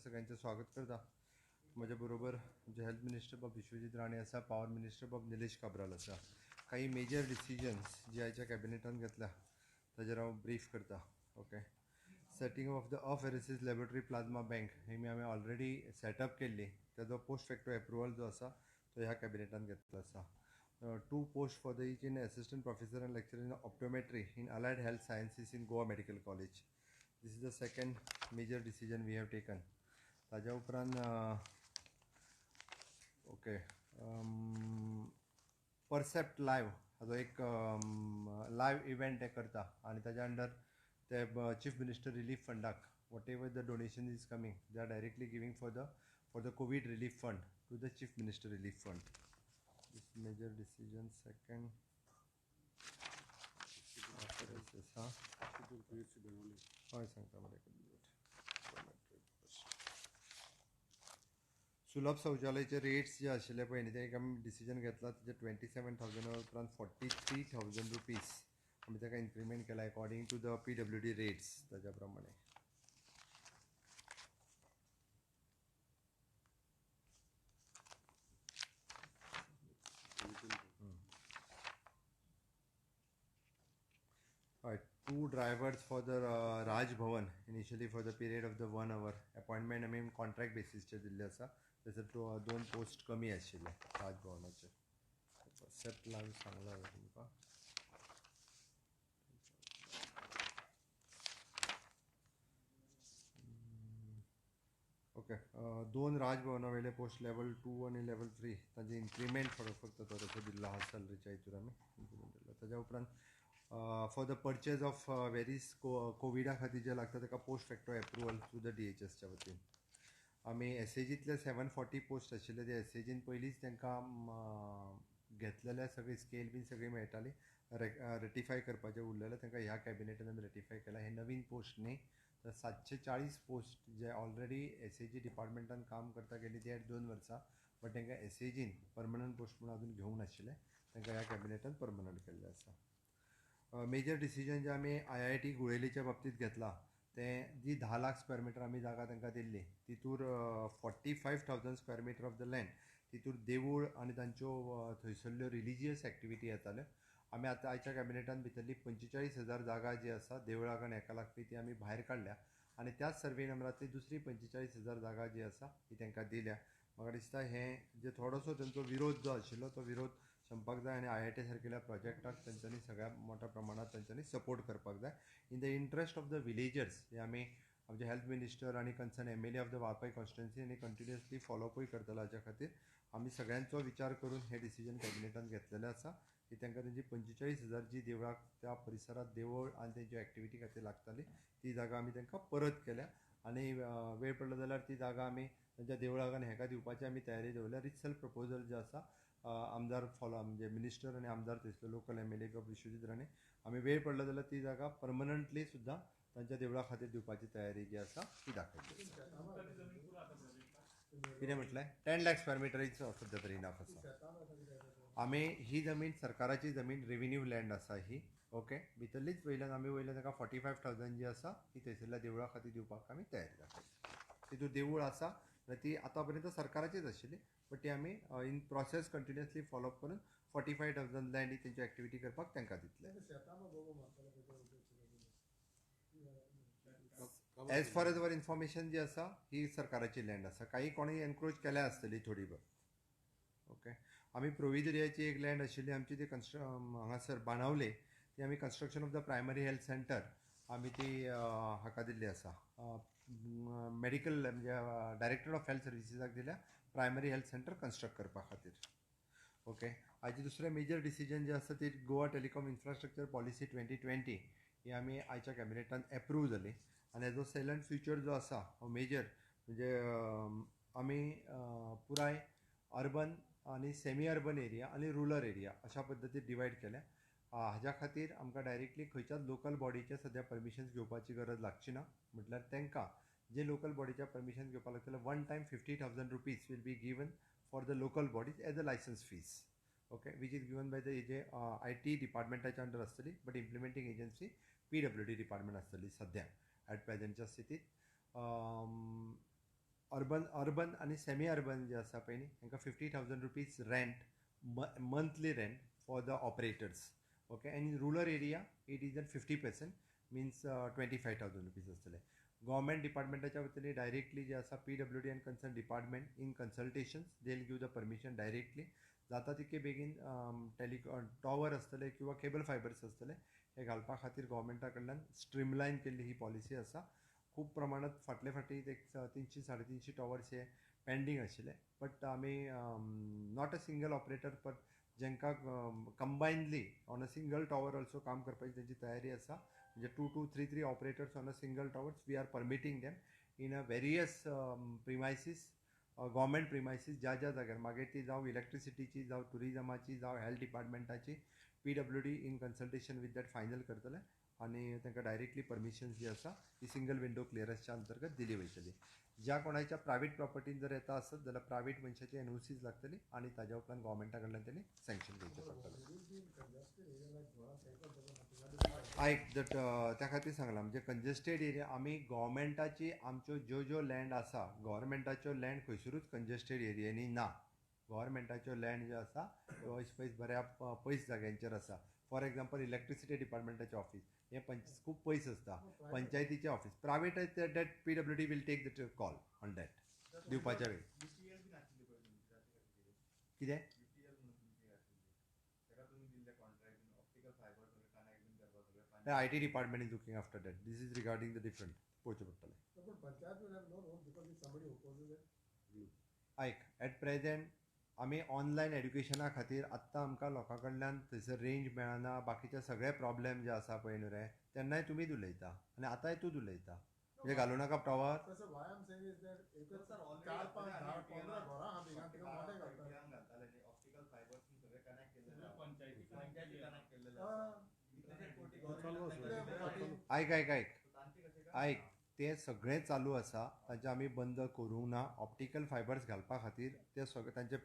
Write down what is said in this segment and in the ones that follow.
सगळ्यांचं स्वागत करता. माझ्या बरोबर जे हेल्थ मिनिस्टर बाब विश्वजीत राणे आसा, पॉवर मिनिस्टर बाब निलेश काब्राल आसा. काही मेजर डिसिजन्स जे आयच्या कॅबिनेटान घेतल्या ताजेर हांव ब्रीफ करता. Okay, setting of the apheresis laboratory plasma bank ही आमी ऑलरेडी सेटअप केल्ली. ताजो पोस्ट फॅक्टो एप्रुवल जो आसा तो ह्या कॅबिनेटान घेतलो आसा. 2 posts for the each in assistant professor and lecturer in optometry in allied health sciences in Goa Medical College. This is the second major decision we have taken. ताज्या उपरांत okay परसेप्ट live हाजो एक live event हे करता आनी ताज्या under ते chief minister relief फंडाक whatever the donation is coming they are directly giving for the Covid relief fund to the chief minister relief fund. This major decision. Second सुलभ शौचालयाचे rates जे आशिल्ले पळय न्ही ते एक आमी डिसिजन घेतला तेजे 27,000 उपरांत 43,000 रुपीज आमी ताका इन्क्रिमेंट केला according to the PWD rates. ताज्या प्रमाणे two drivers for the Raj Bhavan initially for the period of the 1 hour appointment I mean contract basis चे दिल्ले आसा. त्याचे 2 पोस्ट कमी आशिल्ले राज भवनाचे. सेट लाईव्ह सांगला तुमकां. ओके, 2 राजभवना वयले पोस्ट लेवल 2 आनी लेवल 3 ताजे इन्क्रिमेंट फक्त थोडोसो दिल्लो आहा सॅलरीच्या हितूर आमी इन्क्रिमेंट दिल्लो. ताज्या उपरांत for the purchase of various कोविडा खातीर जे लागता ताका post facto approval through the DHSच्या वतीन आमी SAGतले 740 पोस्ट आशिल्ले ते SAGन पयलींच तांकां घेतलेले सगळी स्केल बीन सगळी मेळटाली रेटिफाय करपाचें उरलेलें तांकां ह्या कॅबिनेटान रेटिफाय केला. हे नवीन पोस्ट न्ही तर 740 पोस्ट जे ऑलरेडी SAG डिपार्टमेंटान काम करता गेली ते 2 वर्सां बट तांकां SAGन परमनंट पोस्ट म्हणून अजून घेवंक नाशिल्ले तांकां ह्या कॅबिनेटान परमनंट केल्ले आसा. मेजर डिसिजन जे आमी IIT गुळेलीच्या बाबतींत घेतला ते जी 10 लाख स्क्वेअर मिटर आमी जागा तांकां दिल्ली तितूर 45,000 square metre of the land तितूर देवूळ आनी तांच्यो थंयसरल्यो रिलिजियस एक्टिविटी येताल्यो. आमी आतां आयच्या कॅबिनेटान भितरली 45,000 जागा जी आसा देवळाक आनी हेका लागपी ती आमी भायर काडल्या आनी त्याच सर्वे नंबरांतली दुसरी 45,000 जागा जी आसा ती तांकां दिल्या. म्हाका दिसता हें जे थोडोसो तांचो विरोध जो आशिल्लो तो विरोध संपपाक जाय आनी IIT सारकेल्या प्रोजेक्टाक तांच्यांनी सगळ्या मोठ्या प्रमाणात तांच्यांनी सपोर्ट करपाक जाय in the interest of the villagers. हे आमी आमचे हेल्थ मिनिस्टर आनी concern MLA of the Valpoi constituency आनी कंटिन्युअसली फॉलोअपूय करतलो. हाच्या खातीर आमी सगळ्यांचो विचार करून हे डिसिजन कॅबिनेटान घेतलेलें आसा की तांकां तेंची 45,000 जी देवळाक त्या परिसरांत देवूळ आनी तेंच्या एक्टिविटी खातीर लागताली ती जागा आमी तांकां परत केल्या आनी वेळ पडलो जाल्यार ती जागा आमी तांच्या देवळाक आनी हेका दिवपाची आमी तयारी दवरल्या. रिचल प्रपोजल जे आसा आमदार म्हणजे मिनिस्टर आनी आमदार थंयसरलो local MLA of Vishwajit Rane आमी वेळ पडलो जाल्यार ती जागा परमनंटली सुद्दां तांच्या देवळा खातीर दिवपाची तयारी जी आसा ती दाखयली. कितें म्हटलें 10 लाख स्क्वेअर मिटरीच सद्या तरी इनफ आसा. आमी ही जमीन सरकाराची जमीन रेव्हेन्यू लँड आसा ही. ओके, भितरलीच वयल्यान आमी वयल्यान ताका 45,000 जी आसा ती थंयसरल्या देवळा खातीर दिवपाक आमी तयारी दाखयली. तितूर देवूळ आसा ती आतां पर्यंत सरकाराचीच आशिल्ली बट ती आमी इन प्रोसेस कंटिन्युअसली फॉलोअप करून 45,000 लँड ही तेंची एक्टिविटी करपाक तांकां दितले. As far as our information जी आसा ही सरकाराची लँड आसा. काही कोणी एनक्रोच केल्या आसतली थोडी भर. ओके, आमी प्रोविजरियाची एक लँड आशिल्ली आमची ती हांगासर बाणावले ती आमी construction of the primary health centre आमी ती हाका दिल्ली आसा मेडिकल म्हणजे डायरेक्टर ऑफ हेल्थ सर्विसीसाक दिल्या प्रायमरी हेल्थ सेंटर कन्स्ट्रक्ट करपा खातीर. ओके, हाजी दुसरें मेजर डिसिजन जे आसा ती गोवा टेलिकॉम इन्फ्रास्ट्रक्चर पॉलिसी 2020 ही आमी आयच्या कॅबिनेटान एप्रूव जाली आनी हेजो सॅलंट फ्युचर जो आसा हो मेजर म्हणजे आमी पुराय अर्बन आनी सेमी अर्बन एरिया आनी रुरल एरिया अशा पद्दतीन डिवायड केल्या. हाज्या खातीर आमकां डायरेक्टली खंयच्याच लोकल बॉडीचे सद्या परमिशन्स घेवपाची गरज लागची ना. म्हटल्यार तांकां जे लोकल बॉडीच्या परमिशन घेवपाक लागतले 1 time 50,000 rupees will be given for the local bodies as a licence fees. Okay, which is given by the जे IT डिपार्टमेंटाच्या अंडर आसतली but implementing agency PWD department आसतली सद्या ॲट प्रेझेंटच्या स्थितीत. अर्बन आणि सेमी अर्बन जे आसा पळय न्ही तांकां 50,000 rupees rent monthly rent for the operators. Okay, and in rural area it is at 50%, means 25,000 rupees आसतले. गव्हर्मेंट डिपार्टमेंटाच्या वतीन डायरेक्टली जे आसा PWD and concern department in consultations they will give the permission directly. जाता तितके बेगीन tower आसतले किंवा केबल फायबर्स आसतले हे घालपा खातीर गव्हर्मेंटा कडल्यान स्ट्रीमलायन केल्ली ही पॉलिसी आसा. खूब प्रमाणात फाटले फाटी एक 300-350 टॉवर्स हे पेंडींग आशिल्ले, बट आमी not a single operator but जेंकां combinedly on a single tower also काम करपाची तेंची तयारी आसा. म्हणजे 2, 3 operators on a single towers we are permitting them in a various premises, government premises, ज्या जाग्यार मागीर ती जावं इलेक्ट्रिसिटीची, जावं टुरिजमाची, जावं हेल्थ डिपार्टमेंटाची. PWD in consultation with that final करतले आनी तांकां डायरेक्टली परमिशन जी आसा ती सिंगल विंडो क्लियरन्सच्या अंतर्गत दिली वयतली. ज्या कोणाच्या प्रायवेट प्रॉपर्टीन जर येता आसत जाल्यार प्रायवेट मनशाची NOCs लागतली आनी ताज्या उपरांत गव्हर्मेंटा कडल्यान तेणी सँक्शन घेवचें पडटलें. त्या खातीर सांगलां, म्हणजे कंजेस्टेड एरिया आमी गव्हर्मेंटाची आमच्यो ज्यो लँड आसा गव्हर्मेंटाच्यो लँड खंयसरूच कंजेस्टेड एरियांनी ना. गव्हर्मेंटाच्यो लँड ज्यो आसा पयस बऱ्या पयस जाग्यांचेर आसा. फॉर एग्जाम्पल इलेक्ट्रिसिटी डिपार्टमेंटाचें ऑफिस हें खूब पयस आसता. पंचायतीचें office private that PWD will take the call on that दिवपाच्या वेळी. कितें IT department is looking after that. This is regarding the different पळोवचें पडटलें. आयक, एट प्रेजेंट आमी ऑनलायन एड्युकेशना खातीर आत्तां आमकां लोकां कडल्यान थंयसर रेंज मेळना, बाकीचे सगळे प्रॉब्लेम जे आसा पळय न्हू रे, तेन्नाय तुमीच उलयता आनी आतांय तूंच उलयता. म्हणजे घालूं नाका टॉवर. आयक ते सगळें चालू आसा, ताचें आमी बंद करूंक ना. ऑप्टिकल फायबर्स घालपा खातीर ते सगळे तांचे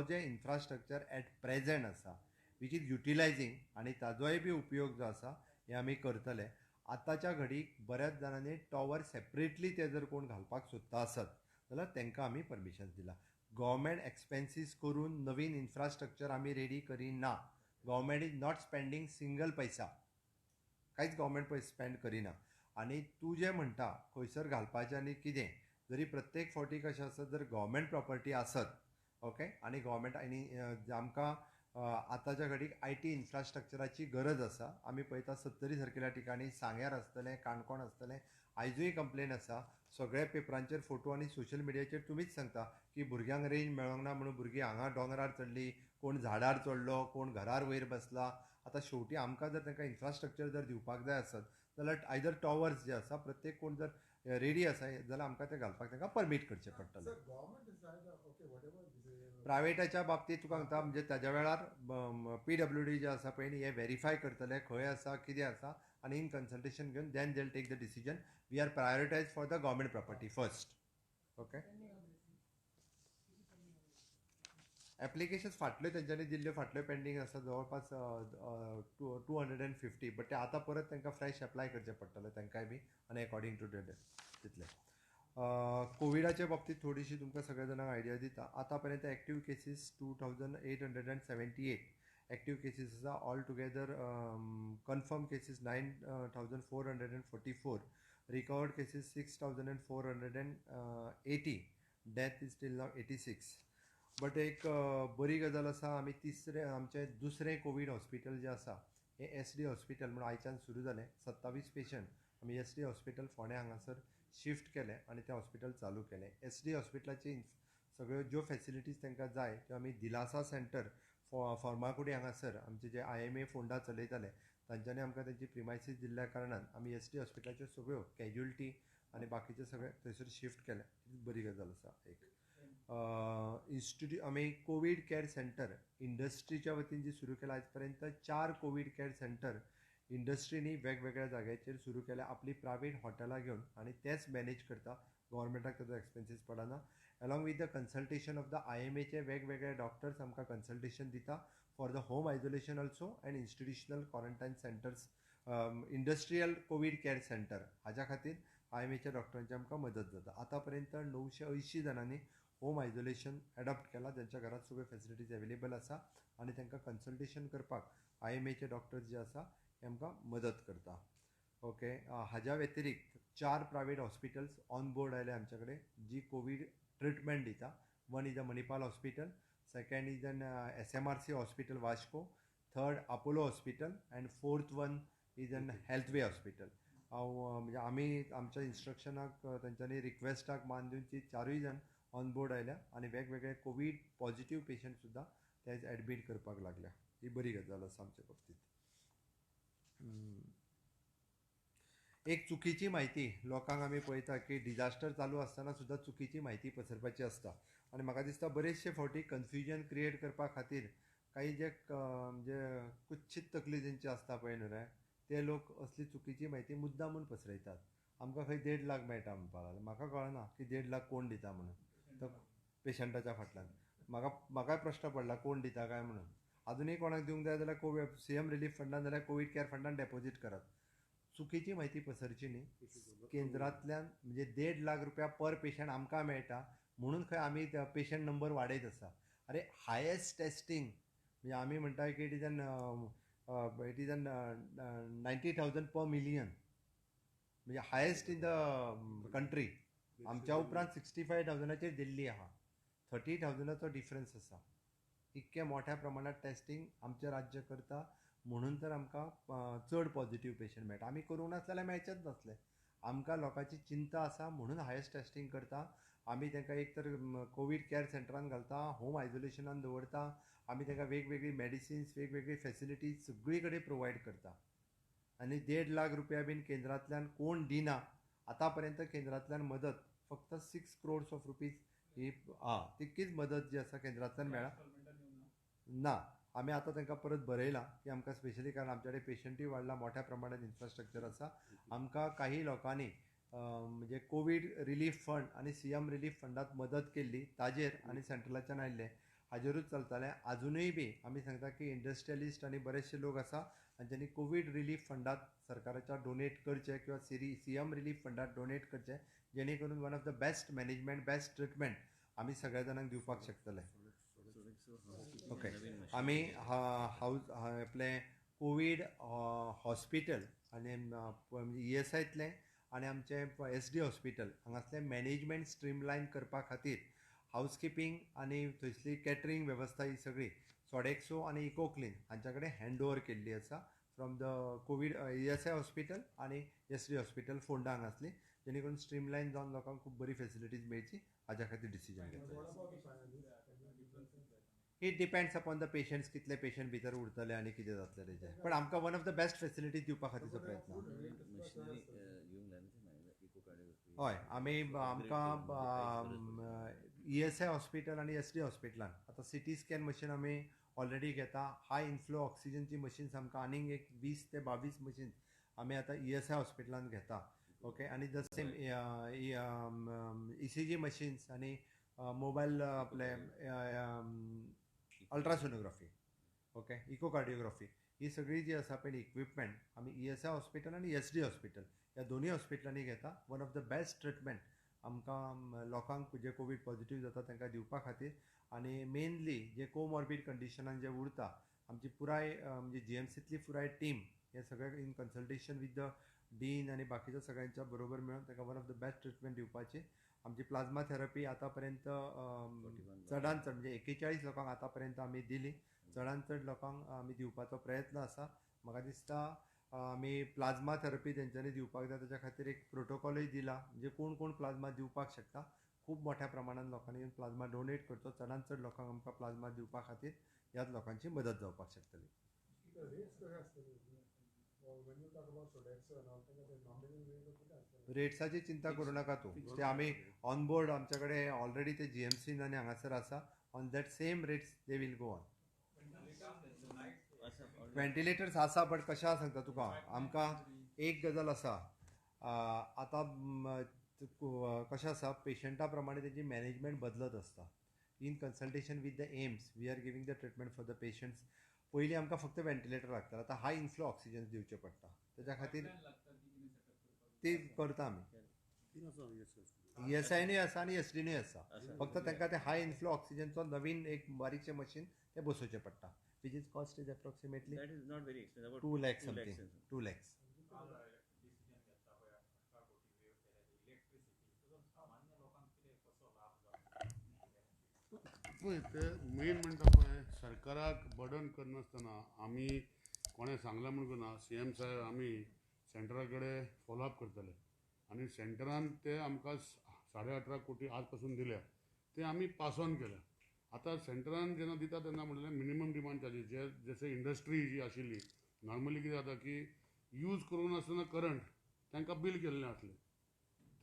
जे इन्फ्रास्ट्रक्चर एट प्रेजेंट आसा वीच इज युटिलायझींग आनी ताजोय बी उपयोग जो आसा हे आमी करतले. आतांच्या घडीक बऱ्याच जाणांनी टॉवर सेपरेटली ते जर कोण घालपाक सोदता आसत जाल्यार तांकां आमी परमिशन दिला. गव्हर्मेंट एक्सपेन्सीस करून नवीन इन्फ्रास्ट्रक्चर आमी रेडी करिना. Government is not spending single paisa, कांयच गव्हर्मेंट स्पेंड करिना. आनी तूं जें म्हणटा खंयसर घालपाचें आनी कितें, जरी प्रत्येक फावटी कशें आसत जर गव्हर्मेंट प्रॉपर्टी आसत ओके आनी गव्हर्मेंट आनी आमकां आतांच्या घडीक IT इन्फ्रास्ट्रक्चराची गरज आसा. आमी पळयता 70 सारकेल्या ठिकाणी सांग्यार आसतलें, काणकोण आसतलें, आयजूय कंप्लेन आसा. सगळे पेपरांचेर फोटो आनी सोशल मिडियाचेर तुमीच सांगता की भुरग्यांक रेंज मेळोंक ना म्हणून भुरगीं हांगा दोंगरार चडलीं, कोण झाडार चडलो, कोण घरार वयर बसला. आतां शेवटी आमकां जर तांकां इन्फ्रास्ट्रक्चर जर दिवपाक जाय आसत जाल्यार आयदर टॉवर्स जे आसा प्रत्येक कोण जर रेडी आसा जाल्यार आमकां ते घालपाक तांकां परमीट करचें पडटलें. प्रायवेटाच्या बाबतींत तुका सांगता म्हणजे ताज्या वेळार PWD जे आसा पळय न्ही हे व्हेरीफाय करतले खंय आसा कितें आसा आनी इन कन्सल्टेशन घेवन then they will take the decision. We are prioritise for the government property first. Okay, applications फाटल्यो तेंच्यांनी दिल्ल्यो फाटल्यो पेंडींग आसा जवळपास 250, बट ते आतां परत तांकां फ्रेश एप्लाय करचें पडटलें तांकांय बी आनी अकॉर्डिंग टू तितलें. कोविडाच्या बाबतींत थोडीशी तुमकां सगळ्या जाणांक आयडिया दिता. आतां पर्यंत एक्टीव केसीस 2878 एक्टीव केसीस आसा. All together confirm cases 9444, recovered cases 6480, death is steel now 86. But एक बरी गजाल आसा, आमी आमचें दुसरें कोवीड हॉस्पिटल जें आसा हें SD हॉस्पिटल म्हणून आयच्यान सुरू जालें. 27 पेशंट आमी SD हॉस्पिटल फोंड्या हांगासर शिफ्ट केलें आनी तें हॉस्पिटल चालू केलें. SD हॉस्पिटलाची सगळ्यो ज्यो फेसिलिटीज तांकां जाय त्यो आमी दिलासा सेंटर फर्मागुडी हांगासर आमचे जे IMA फोंडा चलयताले तांच्यांनी आमकां तेंची प्रिमायसीस दिल्ल्या कारणान आमी SD हॉस्पिटलाच्यो सगळ्यो कॅज्युअलिटी आनी बाकीचे सगळे थंयसर शिफ्ट केले. बरी गजाल आसा. एक आमी कोवीड केअर सेंटर इंडस्ट्रीच्या वतीन जी सुरू केला. आयज पर्यंत 4 कोवीड केअर सेंटर इंडस्ट्रीनी वेगवेगळ्या जाग्याचेर सुरू केल्या. आपली प्रायवेट हॉटेलां घेवन आनी तेच मॅनेज करता. गव्हर्मेंटाक ताजो एक्सपेन्सीस पडना. Along with the consultation of the IMAचे वेगवेगळे डॉक्टर्स आमकां कन्सल्टेशन दिता for the home isolation also and institutional quarantine centres. Industrial Covid care centre हाज्या खातीर IMAच्या डॉक्टरांची आमकां मदत जाता. आतां पर्यंत 980 जाणांनी होम आयसोलेशन एडॉप्ट केलां, जांच्या घरांत सगळ्यो फॅसिलिटीज अवेलेबल आसा आनी तांकां कन्सल्टेशन करपाक IMAचे डॉक्टर्स जे आसा हे आमकां मदत करता. ओके. हाज्या व्यतिरिक्त 4 प्रायवेट हॉस्पिटल्स ऑन बोर्ड आयले आमचे कडेन, जी कोवीड ट्रिटमेंट दिता. One is a Manipal hospital, second is an SMRC hospital Vasco, third Apollo hospital and fourth one is an healthway hospital. म्हणजे आमी आमच्या इन्स्ट्रक्शनाक तेंच्यांनी रिक्वेस्टाक मान दिवन ती 4य जाण ऑन बोर्ड आयल्या आनी वेगवेगळे कोवीड पॉझिटिव्ह पेशंट सुद्दां ते एडमीट करपाक लागल्या. ही बरी गजाल आसा आमच्या बाबतींत. एक चुकीची म्हायती लोकांक आमी पळयता की डिजास्टर चालू आसतना सुद्दां चुकीची म्हायती पसरपाची आसता आनी म्हाका दिसता बरेचशे फावटी कन्फ्युजन क्रिएट करपा खातीर काही जे म्हणजे कुच्छीत तकली जेंची आसता पळय न्हू रे, ते लोक असली चुकीची म्हायती मुद्दामून पसरयतात. आमकां खंय 1.5 लाख मेळटा म्हणपाक लागले. म्हाका कळना की 1.5 लाख कोण दिता म्हणून, तो पेशंटाच्या फाटल्यान. म्हाकाय प्रश्न पडला कोण दिता काय म्हणून. अजुनूय कोणाक दिवंक जाय जाल्यार कोवीड CM रिलीफ फंडान जाल्यार कोवीड केअर फंडान डेपॉझीट करात. चुकीची म्हायती पसरची न्ही. केंद्रांतल्यान म्हणजे 1.5 लाख रुपया पर पेशंट आमकां मेळटा म्हणून खंय आमी पेशंट नंबर वाडयत आसा. अरे हायेस्ट टेस्टिंग म्हणजे आमी म्हणटा की it is an 90,000 per million, म्हणजे हायेस्ट इन द कंट्री. आमच्या उपरांत 65,000 दिल्ली आहा. 30,000 डिफरन्स आसा. इतके मोठ्या प्रमाणात टेस्टिंग आमचे राज्य करता म्हणून तर आमकां चड पॉझिटिव्ह पेशंट मेळटा. आमी करूंक नासलें मेळचेच नासले. आमकां लोकांची चिंता आसा म्हणून हायेस्ट टेस्टिंग करता. आमी तांकां एक तर कोवीड केअर सेंटरान घालता, होम आयसोलेशनान दवरता, आमी तांकां वेगवेगळी मेडिसिन्स, वेगवेगळी फॅसिलिटीज सगळी कडेन प्रोवायड करता. आनी 1.5 लाख रुपया बीन केंद्रांतल्यान कोण दिना. आतां पर्यंत केंद्रांतल्यान मदत फक्त 6 crores ऑफ रुपीज ही तितकीच मदत जी आसा केंद्रांतल्यान मेळ्ळा ना. आमी आतां तांकां परत बरयलां की आमकां स्पेशली कारण आमचे कडेन पेशंटूय वाडला, मोठ्या प्रमाणात इन्फ्रास्ट्रक्चर आसा. आमकां काही लोकांनी म्हणजे कोवीड रिलीफ फंड आनी CM रिलीफ फंडांत मदत केल्ली ताजेर आनी सेंट्रलाच्यान आयिल्ले हाजेरूच चलतालें. अजुनूय बी आमी सांगता की इंडस्ट्रियलिस्ट आनी बरेचशे लोक आसा जांच्यांनी कोवीड रिलीफ फंडांत सरकाराच्या डोनेट करचे किंवा CM रिलीफ फंडांत डोनेट करचे, जेणे करून one of the best management, best treatment आमी सगळ्या जाणांक दिवपाक शकतले. ओके. आमी आपले कोवीड हॉस्पिटल आनी ESIतले आनी आमचे SD हॉस्पिटल हांगासले मॅनेजमेंट स्ट्रीमलायन करपा खातीर हावजकिपींग आनी थंयसली कॅटरिंग वेवस्था ही सगळी सोडेक्सो आनी इकोक्लीन हांच्या कडेन हँड ओवर केल्ली आसा from the Covid ESI hospital आनी SD हॉस्पिटल फोंडा हांगासली, जेणे करून स्ट्रीमलायन जावन लोकांक खूब बरी फॅसिलिटीज मेळची हाज्या खातीर डिसिजन घेतलें. It depends upon the patients, कितले पेशंट भितर उरतले आनी कितें जातलें तेजें. पण आमकां one of the best facilities दिवपा खातीरचो प्रयत्न. हय, आमी आमकां ESI हॉस्पिटल आनी SD हॉस्पिटलान आतां CT स्कॅन मशीन आमी ऑलरेडी घेता. हाय इन्फ्लो ऑक्सिजनची मशीन्स आमकां आनीक एक 20 ते 22 मशीन्स आमी आतां ESI हॉस्पिटलान घेता. ओके. आनी द सेम ECG मशीन्स आनी मोबायल आपले अल्ट्रासोनोग्राफी, ओके, इकोकार्डियोग्राफी, ही सगळी जी आसा पळय इक्विपमेंट आमी ESI हॉस्पिटल आनी SD हॉस्पिटल ह्या दोनूय हॉस्पिटलांनी घेता. One of the best treatment आमकां लोकांक जे कोवीड पॉझिटिव्ह जाता तांकां दिवपा खातीर. आनी मेनली जे कोमॉर्बीड कंडिशनान जे उरता आमची पुराय म्हणजे GMCतली पुराय टीम हे सगळे in consultation with the dean आनी बाकीच्या सगळ्यांच्या बरोबर मेळून ताका one of the best treatment दिवपाची. आमची प्लाझ्मा थेरपी आतां पर्यंत चडांत चड म्हणजे 41 लोकांक आतां पर्यंत आमी दिली. चडांत चड लोकांक आमी दिवपाचो प्रयत्न आसा. म्हाका दिसता आमी प्लाझ्मा थेरपी तेंच्यांनी दिवपाक जाय ताच्या खातीर एक प्रोटोकॉलूय दिला, म्हणजे कोण कोण प्लाझ्मा दिवपाक शकता. खूब मोठ्या प्रमाणान लोकांनी प्लाझ्मा डोनेट करचो. चडांत चड लोकांक आमकां प्लाझ्मा दिवपा खातीर ह्याच लोकांची मदत जावपाक शकतली. रेट्साची चिंता करूं नाका तूं. ते आमी ऑन बोर्ड आमचे कडेन ऑलरेडी ते GMCन आनी हांगासर आसा. On that same rates they will go on. Ventilators आसा, बट कशें आसा सांगता तुका, आमकां एक गजाल आसा. आतां कशें आसा, पेशंटा प्रमाणे तेजी मॅनेजमेंट बदलत आसता. In consultation with the AIIMS we are giving the treatment for the patients. पयलीं आमकां फक्त व्हेंटिलेटर लागता, आतां हाय इन्फ्लो ऑक्सिजन दिवचे पडटा. तेच्या खातीर ती करता आमी. ESI आसा आनी SDNूय आसा. फक्त तांकां ते हाय इन्फ्लो ऑक्सिजनचो नवीन एक बारीकशें मशीन ते बसोवचें पडटा. Which is cost is approximately That is not very expensive. About 2 lakhs 2 something. lakhs. 2 lakhs. पळय ते मेन म्हणटा पळय सरकाराक बर्डन करनासतना आमी कोणें सांगलां म्हण करना. CM साहेब आमी सेंटरा कडेन फॉलोअप करतले आनी सेंटरान ते आमकां 18.5 कोटी आज पासून दिल्या ते आमी पास ऑन केल्या. आतां सेंटरान जेन्ना दिता तेन्ना म्हणलें मिनिमम डिमांड चार्जीस जे जशे इंडस्ट्री जी आशिल्ली नॉर्मली कितें जाता की यूज करून नासतना करंट तांकां बील केल्लें आसलें.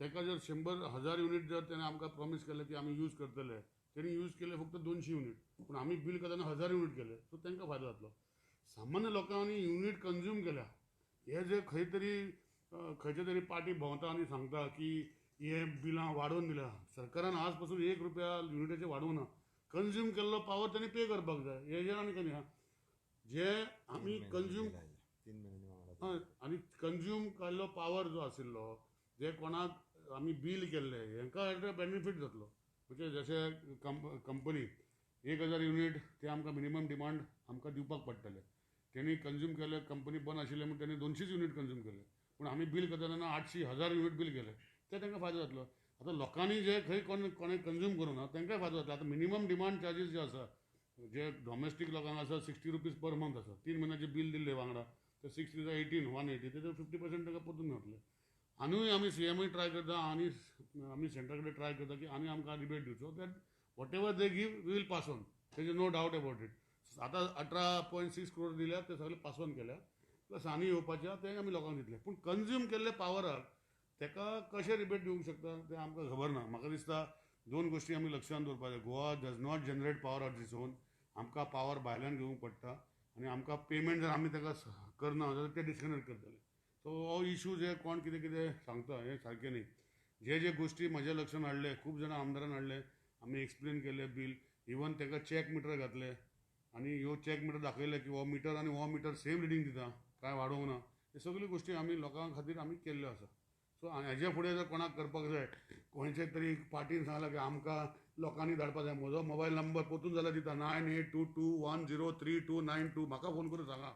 ताका जर 100,000 युनिट जर तेणें आमकां प्रॉमीस केलें की आमी यूज करतले तेणी यूज केले फक्त 200 युनिट पूण आमी बील करतना 1000 युनिट केले सो तांकां फायदो जातलो. सामान्य लोकांनी युनिट कंज्यूम केल्या हे जे खंय तरी खंयचे तरी पार्टी भोंवता आनी सांगता की हे बिलां वाडोवन दिल्या. सरकारान आज पासून 1 रुपया युनिटाचे वाडोवंक ना. कंज्यूम केल्लो पावर तांणी पे करपाक जाय. हेजेर आनी कितें जे आमी कंज्यूम आनी कंज्यूम केल्लो पावर जो आशिल्लो जे कोणाक आमी बील केल्ले हांकां बेनिफीट जातलो. म्हणजे जशे कंपनी 1000 युनिट ते आमकां मिनिमम डिमांड आमकां दिवपाक पडटले. तेणी कंज्यूम केले कंपनी बंद आशिल्ले म्हणून तेणी 200 युनिट कंज्यूम केले पूण आमी बील करतना 800,000 युनिट बील केले ते तांकां फायदो जातलो. आतां लोकांनी जे खंय कोणें कंज्यूम करूं ना तांकांय फायदो जातलो. आतां मिनिमम डिमांड चार्जीस जे आसा जे डॉमेस्टीक लोकांक आसा 60 रुपीज पर मंथ आसा 3 म्हयन्याचे बील दिल्ले वांगडा ते 6 × 18 180 तेजे 50% ताका परतून मेळटले. आनीय आमी CMय ट्राय करता आनी आमी सेंटरा कडेन ट्राय करता की आनी आमकां रिबेट दिवचो that whatever they give we will pass on. तेजे नो डावट अबाउट इट. आतां 18.6 करोड दिल्या ते सगळे पास ऑन केल्या प्लस आनी येवपाचे ते आमी लोकांक दितले. पूण कंज्यूम केल्ले पावराक ताका कशें रिबेट दिवंक शकता तें आमकां खबर ना. म्हाका दिसता 2 गोश्टी आमी लक्षांत दवरपाक जाय. Goa does not generate power of its own. आमकां पावर भायल्यान घेवंक पडटा आनी आमकां पेमेंट जर आमी ताका करना जाल्यार ते डिस्कनेक्ट करतले. सो हो इशू जे कोण कितें कितें सांगता हें सारकें न्ही. जे गोश्टी म्हज्या लक्षांत हाडले खूब जाणां आमदारान हाडले आमी एक्सप्लेन केले बील इवन ताका चॅक मिटर घातले आनी ह्यो चॅक मिटर दाखयले की हो मिटर आनी हो मिटर सेम रिडींग दिता कांय वाडोवंक ना. हे सगळ्यो गोश्टी आमी लोकां खातीर आमी केल्ल्यो आसा. सो हेजे फुडें जर कोणाक करपाक जाय खंयचे तरी पार्टीन सांगलां की आमकां लोकांनी धाडपाक जाय म्हजो मोबायल नंबर परतून जाल्यार दिता 9822103292 म्हाका फोन करून सांगा.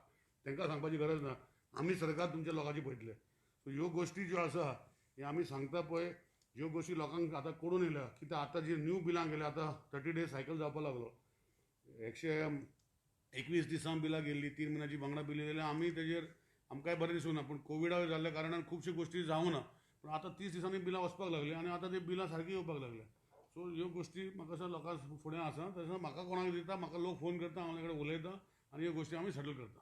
तांकां सांगपाची गरज ना. आमी सरकार तुमच्या लोकांची पळयतले. सो ह्यो गोश्टी ज्यो आसा हे आमी सांगता पळय ह्यो गोश्टी लोकांक आतां कळून येयल्या कित्याक आतां जी न्यू बिलां गेल्या आतां 30 days सायकल जावपाक लागलो. 121 दिसां बिलां गेल्ली 3 म्हयन्याची वांगडा बिली जाल्यार आमी तेजेर आमकांय बरें दिसूंक ना. पूण कोविडा जाल्ल्या कारणान खुबश्यो गोश्टी जावंक ना. पूण आतां 30 दिसांनी बिलां वचपाक लागली आनी आतां ती बिलां सारकी येवपाक लागल्या. सो ह्यो गोश्टी म्हाका दिसता लोकां फुडें आसा. तशें म्हाका कोणाक दिता म्हाका लोक फोन करता हांव ताचे कडेन उलयतां आनी ह्यो गोश्टी आमी सेटल करता.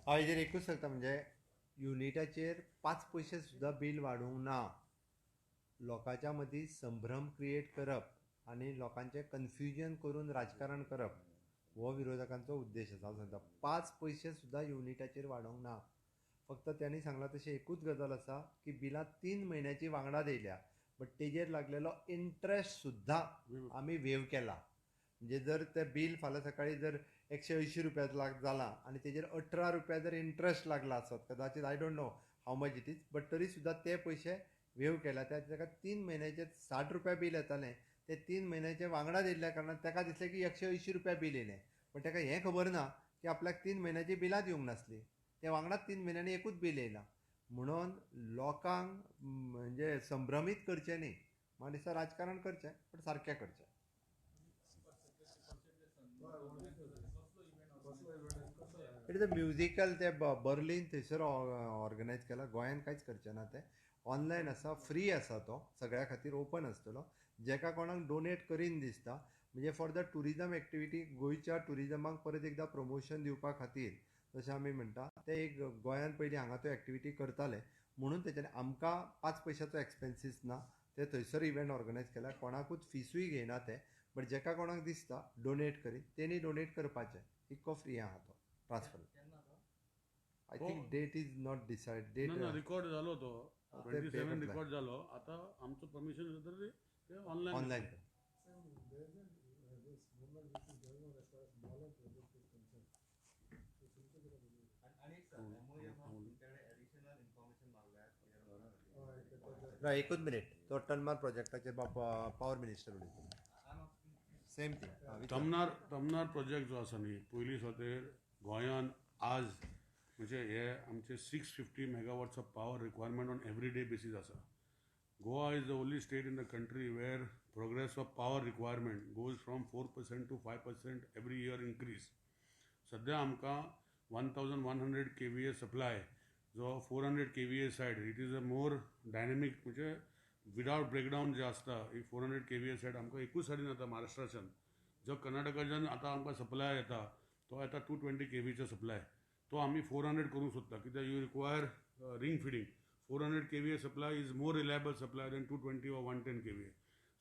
हांव हेजेर एकूच सांगता म्हणजे युनिटाचेर 5 पयशे सुद्दां बील वाडोवंक ना. लोकांच्या मदीं संभ्रम क्रिएट करप आनी लोकांचें कन्फ्युजन करून राजकारण करप हो विरोधकांचो उद्देश आसा. हांव सांगता 5 पयशे सुद्दां युनिटाचेर वाडोवंक ना. फक्त त्यांनी सांगलां तशें एकूच गजाल आसा की बिलां 3 म्हयन्याची वांगडाच येयल्या बट तेजेर लागलेलो इंट्रस्ट सुद्दां आमी वेव केला. म्हणजे जर तें बील फाल्यां सकाळी जर 180 रुपया जालां आनी तेजेर 18 रुपया जर इंट्रस्ट लागला आसत कदाचित I don't know how much it is but तरी सुद्दां ते पयशे वेव केला. ताका 3 म्हयन्याचे 60 रुपया बील येतालें ते 3 म्हयन्याचे वांगडाच येयल्ल्या कारणान ताका दिसलें की 180 रुपया बील येयलें. पण ताका हें खबर ना की आपल्याक 3 म्हयन्याची बिलांच येवंक नासली. ते वांगडाच 3 म्हयन्यांनी एकूच बील येयलां. म्हणून लोकांक म्हणजे संभ्रमीत करचें न्ही. म्हाका दिसता राजकारण करचें पण सारकें करचें. इट इज अ म्युजिकल ते बर्लीन थंयसर ऑर्गनायज केला. गोंयान कांयच करचें ना. ते ऑनलायन आसा फ्री आसा तो सगळ्या खातीर ओपन आसतलो. जेका कोणाक डोनेट करीन दिसता म्हणजे फॉर द टुरिजम एक्टिविटी गोंयच्या टुरिजमाक परत एकदां प्रमोशन दिवपा खातीर जशें आमी म्हणटा ते एक गोंयान पयलीं हांगा त्यो एक्टिविटी करताले म्हणून तेच्यानी आमकां 5 पयशांचो एक्सपेन्सीस ना. ते थंयसर इव्हेंट ऑर्गनायज केला. कोणाकूच फिसूय घेयना ते बट जेका कोणाक दिसता डोनेट करीन तेणी डोनेट करपाचें. इतको फ्री आहा तो transfer. I think date is not decided. Date record जालो तो 27 रिकॉर्ड जालो. आतां आमचं परमिशन जाता ते ऑनलायन राव एकूच मिनिट तो टनमार प्रोजेक्टाचेर पावर मिनिस्टर उलयता सेम थिंग तमनार प्रोजेक्ट जो आसा न्ही पयलीं सुद्दां गोंयान आज म्हणजे हे आमचे 650 megawatts of power requirement on everyday basis आसा. Goa is the only state in the country where progress of power requirement goes from 4% to 5% every year increase. सध्या आमकां 1100 kVA सप्लाय जो 400 kVA side it is a more dynamic म्हणजे without breakdown जे आसता ही 400 kVA said आमकां एकूच सायडीन येता महाराष्ट्राच्यान. जो कर्नाटकाच्यान आतां आमकां सप्लाय येता तो येता 220 kVचो सप्लाय. तो आमी 400 करूंक सोदता कित्याक you require ring feeding. 400 kVA supply is more reliable supply than 220 or 110 kVA.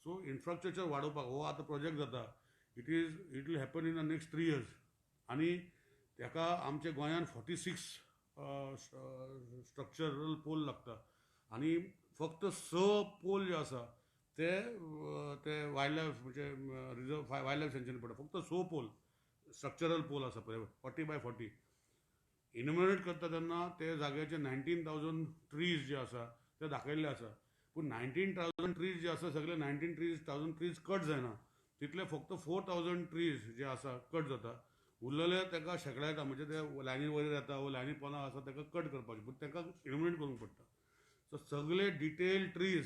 So infrastructure वाडोवपाक हो आतां प्रोजेक्ट जाता. It will happen in the next 3 years. आनी ताका आमच्या गोंयान 46 स्ट्रक्चरल पोल लागता आनी फक्त 6 पोल जे आसा ते वायल्ड लायफ म्हणजे रिजर्व वायल्ड लायफ सँच्युरी पडटा. फक्त 6 पोल स्ट्रक्चरल पोल आसा पळय 40 by 40. इन्युमरेट करता तेन्ना ते जाग्याचे 19,000 ट्रीज जे आसा ते दाखयल्ले आसा. पूण 19,000 ट्रीज जे आसा सगळे 19,000 ट्रीज कट जायना. तितले फक्त 4,000 ट्रीज जे आसा कट जाता. उरलेले ताका शेकड्या येता म्हणजे ते लायनी वयर येता वो लायनी पोंदा आसा ताका कट करपाचे पूण ताका इन्युमरेट करूंक पडटा. सो सगळे डिटेल ट्रीज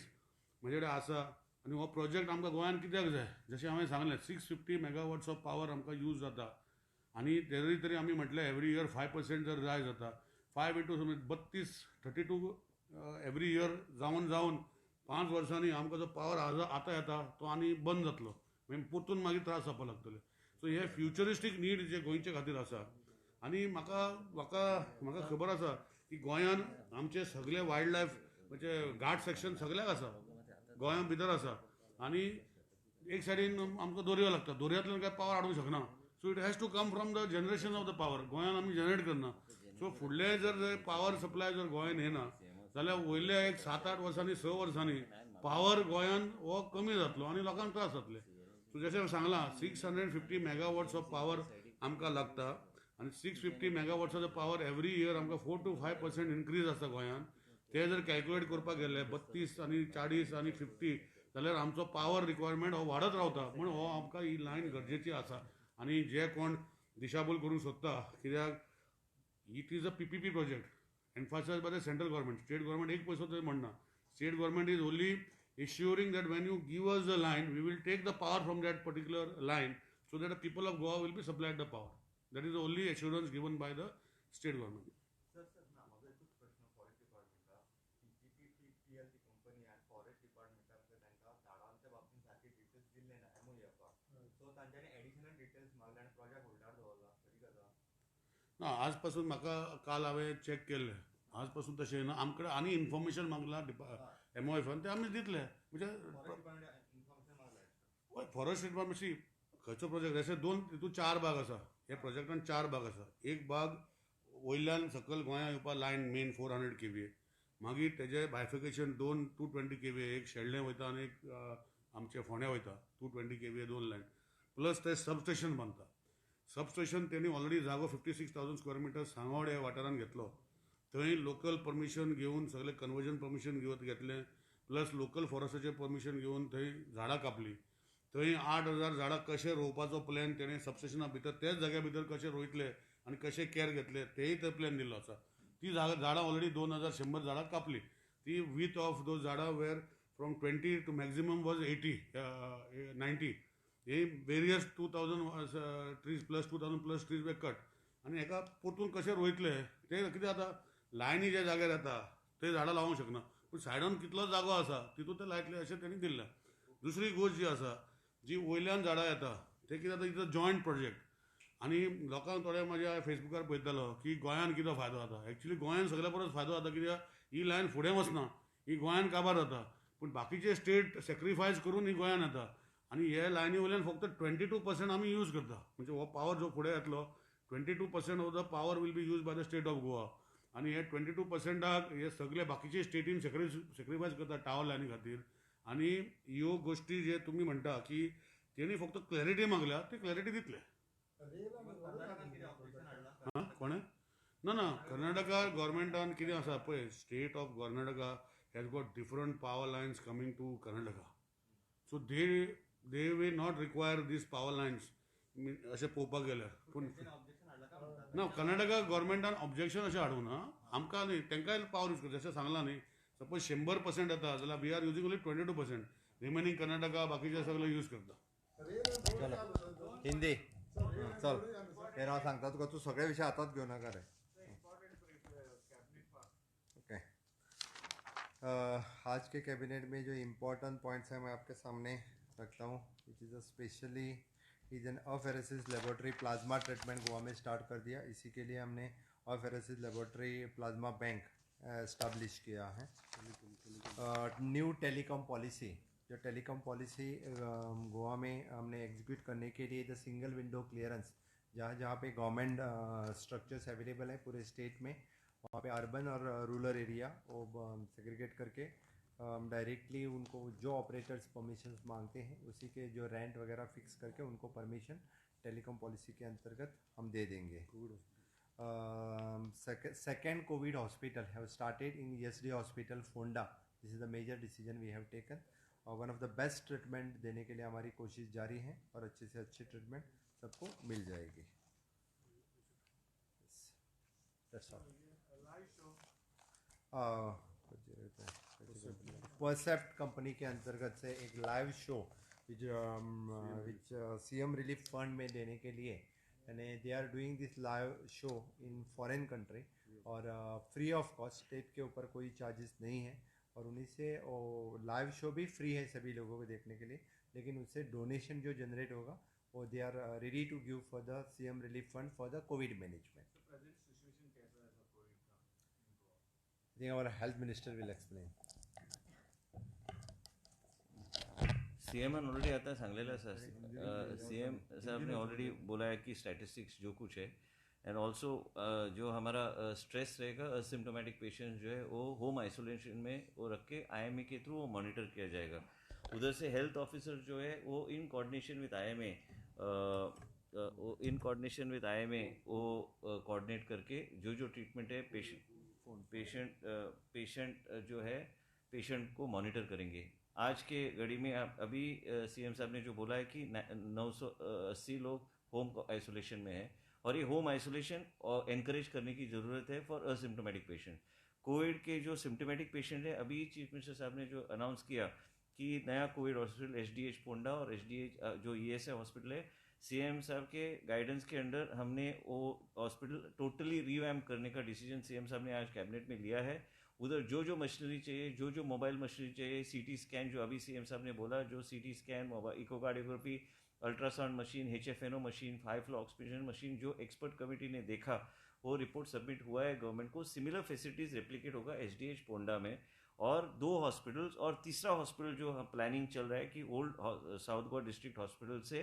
म्हणजे आसा. आनी हो प्रोजेक्ट आमकां गोंयान कित्याक जाय जशें हांवें सांगलें 650 मेगावॉट्स ऑफ पावर आमकां यूज जाता. आनी तरी आमी म्हटलें एवरी इयर 5% जर जाय जाता 5 into 32 एवरी इयर जावन 5 वर्सांनी आमकां जो पावर आतां येता तो आनी बंद जातलो मागीर परतून मागीर त्रास जावपाक लागतले. सो हे फ्युचरिस्टीक नीड जे गोंयचे खातीर आसा. आनी म्हाका खबर आसा की गोंयान आमचे सगळे वायल्ड लायफ म्हणजे घाट सेक्शन सगळ्याक आसा गोंया भितर आसा. आनी एक सायडीन आमकां दर्यो लागता दर्यांतल्यान काय पावर हाडूंक शकना. So it has to come from the generation of the power. गोंयान आमी जनरेट करना. सो फुडले जर पावर सप्लाय जर गोंयान येना जाल्यार वयल्या एक 7-8 वर्सांनी 6 वर्सांनी पावर गोंयान हो कमी जातलो आनी लोकांक त्रास जातले. सो जशें सांगलां 650 मेगावॉट्स ऑफ पावर आमकां लागता आनी 650 मेगावॉट्साचो पावर एवरी इयर आमकां 4 to 5% इन्क्रीज आसा गोंयान. ते जर कॅल्क्युलेट करपाक गेले 32 आनी 40 आनी 50 जाल्यार आमचो पावर रिक्वायरमेंट हो वाडत रावता. म्हणून हो आमकां ही लायन गरजेची आसा. आनी जे कोण दिशाभूल करूंक सोदता कित्याक it is a PPP project emphasise by the central government. State government एक पयसो थंय म्हणना. State government is only assuring that when you give us the line we will take the power from that particular line so that the people of Goa will be supplied the power. That is only assurance given by the state government. ना आजपासून म्हाका काल हांवें check केल्लें आज पासून तशें येना. आमचे कडेन आनी इन्फॉर्मेशन मागलां MOFन ते आमी दितले. म्हणजे फॉरेस्ट डिपार्टमेंट खंयचो प्रोजेक्ट अशे दोन तितून 4 भाग आसा. हे प्रोजेक्टान 4 भाग आसा. एक भाग वयल्यान सकयल गोंया येवपा लायन मेन 400 kVA. मागीर तेजे बायफिकेशन 220 kVA एक शेल्डें वयता आनी एक आमचे फोंड्या वयता 220 kVA 2 लायन. प्लस ते सबस्टेशन बांदता. सबस्टेशन त्यांनी ऑलरेडी जागो 56,000 स्क्वेअर मिटर सांगोड ह्या वाठारान घेतलो. थंय लोकल परमिशन घेवन सगळे कन्वर्जन परमिशन घेतलें. प्लस लोकल फॉरेस्टाचें परमिशन घेवन थंय झाडां कापली. थंय 8,000 झाडां कशें रोवपाचो प्लॅन तेणें सबस्टेशना भितर तेच जाग्या भितर कशें रोयतले आनी कशें केअर घेतले तेय थंय प्लॅन दिल्लो आसा. ती झाडां ऑलरेडी 2,100 झाडां कापली. ती वीथ ऑफ दोज झाडां वेर फ्रॉम 20 टू मॅक्झिमम वॉज 80 90. हे various 2,000 trees plus 2,000 plus trees were cut. आनी हेका परतून कशें रोयतले ते कितें जाता लायनी ज्या जाग्यार येता ते झाडां लावंक शकना. पूण सायडान कितलो जागो आसा तितून ते लायतले अशें तेणी दिल्लें. दुसरी गोश्ट जी आसा जी वयल्यान झाडां येता ते कितें जाता इज अ जॉयंट प्रोजेक्ट. आनी लोकांक थोडे म्हाज्या फेसबुकार पळयतालो की गोंयान कितें फायदो जाता. एक्चुली गोंयान सगळ्या परस फायदो जाता कित्याक ही लायन फुडें वचना ही गोंयान काबार जाता. पूण बाकीचे स्टेट सॅक्रिफायस करून ही गोंयान येता. आनी हे लायनी वयल्यान फक्त 22% आमी यूज करता. म्हणजे हो पावर जो फुडें येतलो 22% of the power will be use by the state of Goa. आनी हे 22%ाक हे सगळे बाकीचे स्टेटीन सॅक्रिफायस करता टावर लायनी खातीर. आनी ह्यो गोश्टी जे तुमी म्हणटा की तेणी फक्त क्लॅरिटी मागल्या ते क्लॅरिटी दितले. हां कोणें ना कर्नाटका गव्हर्मेंटान कितें आसा पळय state of Karnataka has got different power lines coming to Karnataka. So they will not require these power lines. असे पळोवपाक गेल्यार पूण ना कर्नाटका गव्हर्मेंटान ऑब्जेक्शन अशें हाडूं ना आमकां न्ही तांकांय पावर यूज करता जशें सांगलां न्ही सपोज 100% येता जाल्यार we are using only 22%. Remaining Karnataka बाकीचे सगळे यूज करता. चलो हिंदी चल हे नाव सांगता तुका तू सगळे विषय हातात घेऊ नका रे. ओके आज के कैबिनेट में जो इम्पोर्टेंट पॉइंट्स हैं मैं आपके सामने रखता हूँ. Which is a specially is an apheresis laboratory plasma treatment Goa में स्टार्ट कर दिया. इसी के लिए हमने apheresis laboratory plasma bank establish किया है. न्यू टेलीकॉम पॉलिसी जो टेलीकॉम पॉलिसी गोवा में हमने एग्जीक्यूट करने के लिए द सिंगल विंडो क्लियरेंस जहाँ जहाँ पे गवर्नमेंट स्ट्रक्चर्स अवेलेबल हैं पूरे स्टेट में वहाँ पे अर्बन और रूरल एरिया वो सेग्रीगेट करके डायरेक्टली उनको जो ऑपरेटर्स परमिशंस मांगते हैं उसी के जो रेंट वगैरह फिक्स करके उनको परमिशन टेलीकॉम पॉलिसी के अंतर्गत हम दे देंगे. Second Covid hospital have started in ESD hospital Ponda. This is the major decision we have taken. One of the best treatment देने के लिए हमारी कोशिश जारी है और अच्छे से अच्छी ट्रीटमेंट सबको मिल जाएगी. परसेप्ट कंपनी के अंतर्गत से एक live show which CM relief fund में देने के लिए यानी they are doing this live show in foreign country और फ्री ऑफ कॉस्ट स्टेट के ऊपर कोई चार्जेस नहीं है और उन्हीं से लाइव शो भी फ्री है सभी लोगों को देखने के लिए. लेकिन उससे डोनेशन जो जनरेट होगा वो they are ready to give for the CM relief fund for the covid management. I think our health minister will explain. CM already आता है सांगलेला सर. CM साहब ने ऑलरेडी बोला है कि स्टैटिस्टिक्स जो कुछ है एंड ऑल्सो जो हमारा स्ट्रेस रहेगा असिम्टोमेटिक पेशेंट्स जो है वो होम आइसोलेशन में वो रख के IMA के थ्रू वो मॉनिटर किया जाएगा. उधर से हेल्थ ऑफिसर जो है वो इन कोऑर्डिनेशन विद IMA वो कोऑर्डिनेट करके जो ट्रीटमेंट है पेशेंट जो है पेशेंट को मॉनिटर करेंगे. आज के घड़ी में अभी CM साहब ने जो बोला है कि 980 लोग होम आइसोलेशन में है और ये होम आइसोलेशन और एनकरेज करने की ज़रूरत है फॉर असिम्टोमेटिक पेशेंट. कोविड के जो सिम्टोमेटिक पेशेंट है अभी चीफ मिनिस्टर साहब ने जो अनाउंस किया कि नया कोविड हॉस्पिटल SDH पोंडा और SDH जो ESI हॉस्पिटल है CM साहब के गाइडेंस के अंडर हमने वो हॉस्पिटल टोटली रिवैम्प करने का डिसीजन CM साहब ने आज कैबिनेट में लिया है. उधर जो मशीनरी चाहिए जो मोबाइल मशीनरी चाहिए CT स्कैन जो अभी CM साहब ने बोला जो CT scan mobile echocardiography ultrasound machine HFNO machine 5 flow oxygen machine जो एक्सपर्ट कमेटी ने देखा वो रिपोर्ट सबमिट हुआ है गवर्नमेंट को. सिमिलर फैसिलिटीज़ रेप्लिकेट होगा SDH पोंडा में और 2 हॉस्पिटल्स और तीसरा हॉस्पिटल जो प्लानिंग चल रहा है कि old South Goa district hospital से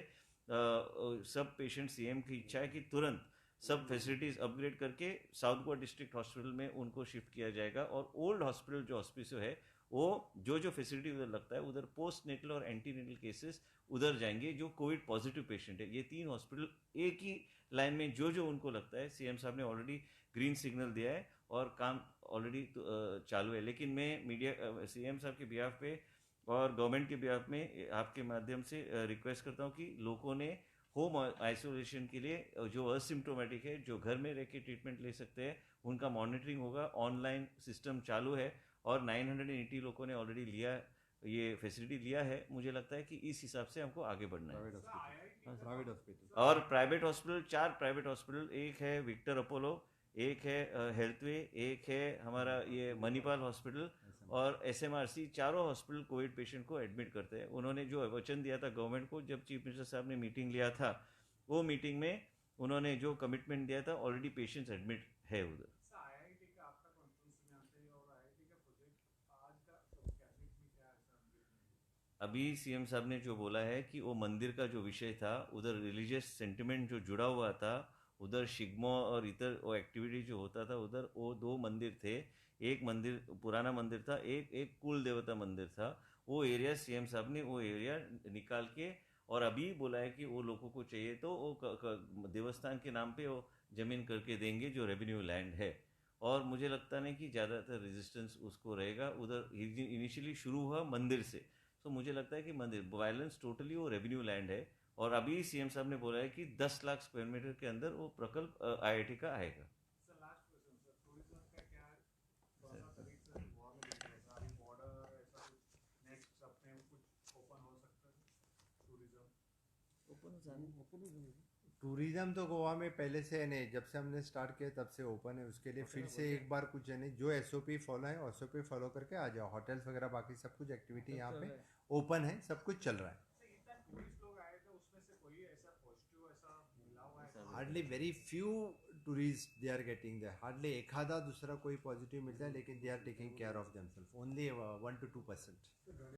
सब पेशेंट CM की इच्छा है कि तुरंत सब फैसिलिटीज़ अपग्रेड करके साउथ गोवा डिस्ट्रिक्ट हॉस्पिटल में उनको शिफ्ट किया जाएगा और ओल्ड हॉस्पिटल जो हॉस्पिटल है वो जो फैसिलिटी उधर लगता है उधर पोस्ट नेटल और एंटी नेटल केसेस उधर जाएंगे जो कोविड पॉजिटिव पेशेंट है. ये 3 हॉस्पिटल एक ही लाइन में जो उनको लगता है CM साहब ने ऑलरेडी ग्रीन सिग्नल दिया है और काम ऑलरेडी चालू है. लेकिन मैं मीडिया CM साहब के बिहाफ पे और गवर्नमेंट के बिहाफ में आपके माध्यम से रिक्वेस्ट करता हूँ कि लोगों ने होम आइसोलेशन के लिए जो असिम्टोमेटिक है जो घर में रह के ट्रीटमेंट ले सकते हैं उनका मॉनिटरिंग होगा. ऑनलाइन सिस्टम चालू है और 980 लोगों ने ऑलरेडी लिया ये फैसिलिटी लिया है. मुझे लगता है कि इस हिसाब से हमको आगे बढ़ना है. प्राइवेट हॉस्पिटल और प्राइवेट हॉस्पिटल 4 प्राइवेट हॉस्पिटल, एक है विक्टर अपोलो, एक है हेल्थवे, एक है हमारा ये मणिपाल हॉस्पिटल और SMRC. चारों हॉस्पिटल कोविड पेशेंट को एडमिट करते हैं. उन्होंने जो वचन दिया था गवर्नमेंट को जब चीफ मिनिस्टर साहब ने मीटिंग लिया था वो मीटिंग में उन्होंने जो कमिटमेंट दिया था ऑलरेडी पेशेंट्स एडमिट है उधर. अभी CM साहब ने जो बोला है कि वो मंदिर का जो विषय था उधर रिलीजियस सेंटिमेंट जो जुड़ा हुआ था उधर शिगमो और इतर वो एक्टिविटी जो होता था उधर वो 2 मंदिर थे. एक मंदिर पुराना मंदिर था, एक कुल देवता मंदिर था. वो एरिया CM साहब ने वो एरिया निकाल के और अभी बोला है कि वो लोगों को चाहिए तो वो देवस्थान के नाम पे वो जमीन करके देंगे जो रेवेन्यू लैंड है और मुझे लगता नहीं कि ज़्यादातर रेजिस्टेंस उसको रहेगा उधर। इनिशियली शुरू हुआ मंदिर से, तो मुझे लगता है कि मंदिर वायलेंस टोटली वो रेवेन्यू लैंड है। और अभी सीएम साहब ने बोला है कि 10 लाख स्क्वायर मीटर के अंदर वो प्रकल्प आईआईटी का आएगा। Sir last question sir, tourism का क्या थोड़ा सा तरीके से वॉर में दिख रहा है अभी बॉर्डर ऐसा कुछ नेक्स्ट हफ्ते में कुछ ओपन हो सकता है टूरिज्म? टूरिज्म तो गोवा में पहले से है नहीं, जब से हमने स्टार्ट किया तब से ओपन है। उसके लिए फिर से एक बार कुछ है नहीं, जो एसओपी फॉलो है एसओपी फॉलो करके आ जाओ। होटल्स वगैरह बाकी सब कुछ एक्टिविटी यहाँ पे ओपन है, सब कुछ चल रहा है। सर इतना टूरिस्ट लोग आए थे उसमें से कोई ऐसा पॉजिटिव ऐसा मिला हुआ है? Hardly very few tourist they are getting there, hardly एक आधा दूसरा कोई पॉजिटिव मिलता है, लेकिन they are taking care of themselves, only 1 to 2%।